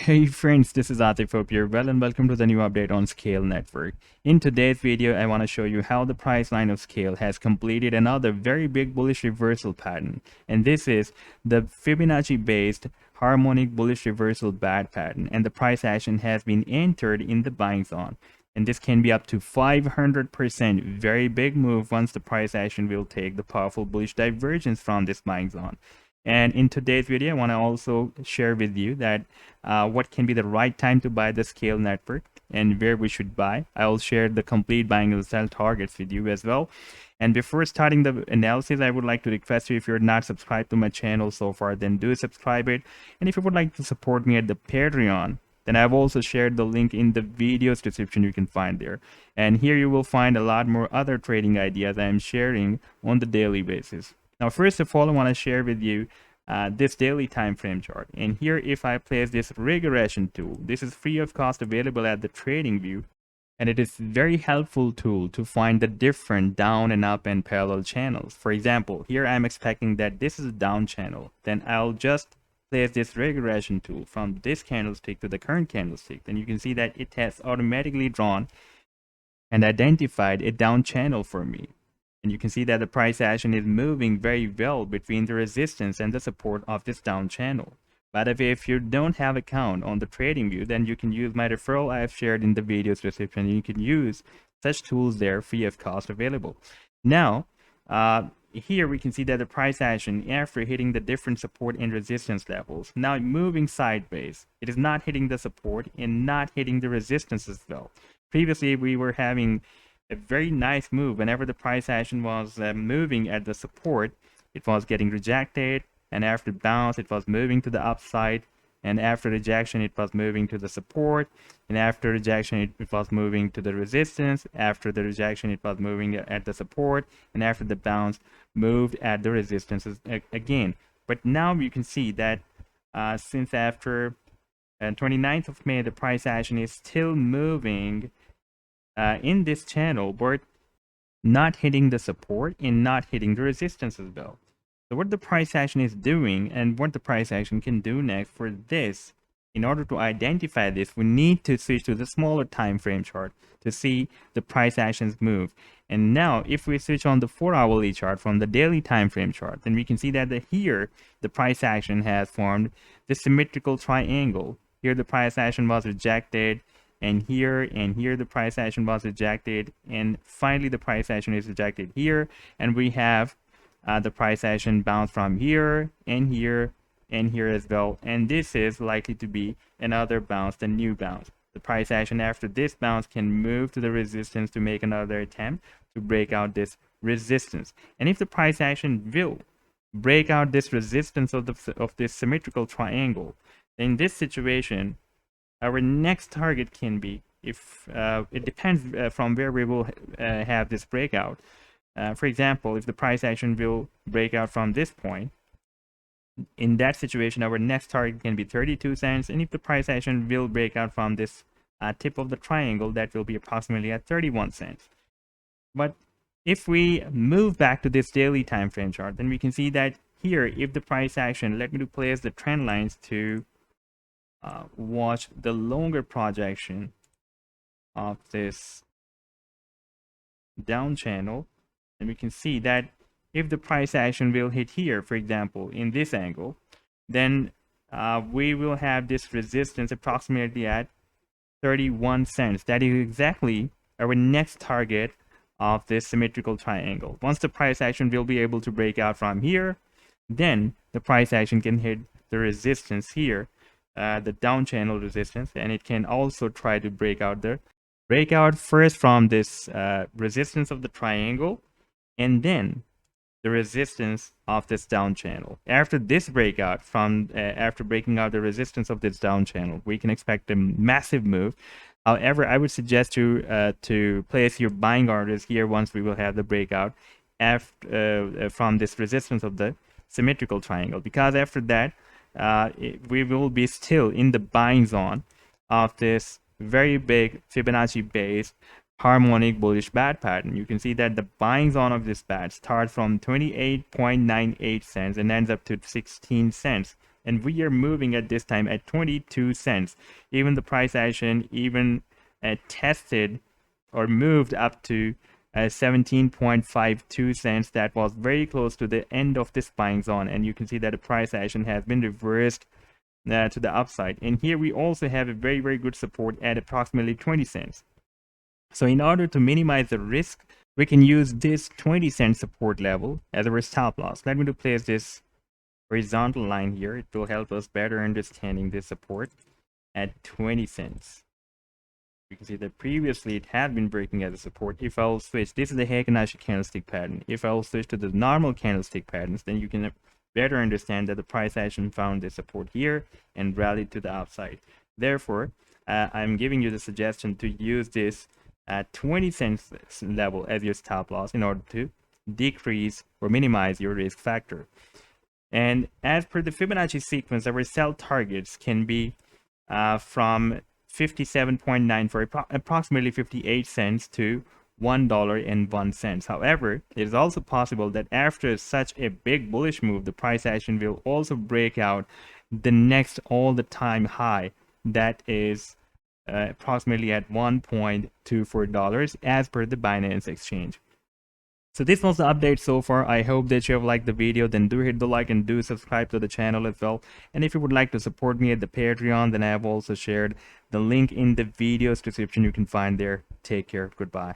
Hey friends, this is Atif. Hope you're well and welcome to the new update on Scale Network. In today's video, I want to show you how the price line of Scale has completed another very big bullish reversal pattern. And this is the Fibonacci based harmonic bullish reversal bat pattern, and the price action has been entered in the buying zone. And this can be up to 500% very big move once the price action will take the powerful bullish divergence from this buying zone. And in today's video, I want to also share with you that what can be the right time to buy the Scale network and where we should buy. I will share the complete buying and sell targets with you as well. And before starting the analysis, I would like to request you, if you're not subscribed to my channel so far, then do subscribe it. And if you would like to support me at the Patreon, then I've also shared the link in the video's description. You can find there. And here you will find a lot more other trading ideas I am sharing on the daily basis. Now, first of all, I want to share with you this daily time frame chart. And here, if I place this regression tool, this is free of cost, available at the TradingView. And it is a very helpful tool to find the different down and up and parallel channels. For example, here I'm expecting that this is a down channel. Then I'll just place this regression tool from this candlestick to the current candlestick. Then you can see that it has automatically drawn and identified a down channel for me. And you can see that the price action is moving very well between the resistance and the support of this down channel. By the way, if you don't have account on the TradingView, then you can use my referral I have shared in the video's description. You can use such tools there, free of cost, available. Now, here we can see that the price action, after hitting the different support and resistance levels, now moving sideways. It is not hitting the support and not hitting the resistance as well. Previously, we were having a very nice move. Whenever the price action was moving at the support, it was getting rejected, and after bounce it was moving to the upside, and after rejection it was moving to the support, and after rejection it was moving to the resistance, after the rejection it was moving at the support, and after the bounce moved at the resistances again. But now you can see that since after 29th of May, the price action is still moving in this channel, but not hitting the support and not hitting the resistance as well. So what the price action is doing, and what the price action can do next for this, in order to identify this, we need to switch to the smaller time frame chart to see the price actions move. And now if we switch on the 4-hourly chart from the daily time frame chart, then we can see that here the price action has formed the symmetrical triangle. Here the price action was rejected, and here the price action was rejected, and finally the price action is rejected here, and we have the price action bounce from here and here and here as well. And this is likely to be another bounce, the new bounce. The price action after this bounce can move to the resistance to make another attempt to break out this resistance. And if the price action will break out this resistance of this symmetrical triangle, in this situation, our next target can be, if it depends from where we will have this breakout. For example, if the price action will break out from this point, in that situation, our next target can be 32 cents. And if the price action will break out from this tip of the triangle, that will be approximately at 31 cents. But if we move back to this daily time frame chart, then we can see that here, if the price action, let me place the trend lines to watch the longer projection of this down channel, and we can see that if the price action will hit here, for example, in this angle, then we will have this resistance approximately at 31 cents. That is exactly our next target of this symmetrical triangle. Once the price action will be able to break out from here, then the price action can hit the resistance here, the down channel resistance, and it can also try to break out first from this resistance of the triangle, and then the resistance of this down channel. After this breakout, after breaking out the resistance of this down channel, we can expect a massive move. However, I would suggest to place your buying orders here once we will have the breakout from this resistance of the symmetrical triangle, because after that we will be still in the buying zone of this very big Fibonacci based harmonic bullish bat pattern. You can see that the buying zone of this bat starts from 28.98 cents and ends up to 16 cents and we are moving at this time at 22 cents. Even the price action even tested or moved up to 17.52 cents. That was very close to the end of this buying zone, and you can see that the price action has been reversed to the upside. And here we also have a very good support at approximately 20 cents. So in order to minimize the risk, we can use this 20 cent support level as our stop loss. Let me place this horizontal line here. It will help us better understanding this support at 20 cents. You can see that previously it had been breaking as a support. If I'll switch, this is the Heikin-Ashi candlestick pattern. If I'll switch to the normal candlestick patterns, then you can better understand that the price action found the support here and rallied to the upside. Therefore, I'm giving you the suggestion to use this 20 cents level as your stop loss in order to decrease or minimize your risk factor. And as per the Fibonacci sequence, our sell targets can be from 57.9 for approximately 58 cents to $1.01. However, it is also possible that after such a big bullish move, the price action will also break out the next all-the-time high, that is approximately at $1.24 as per the Binance exchange. So this was the update so far. I hope that you have liked the video. Then do hit the like and do subscribe to the channel as well. And if you would like to support me at the Patreon, then I have also shared the link in the video's description. You can find there. Take care. Goodbye.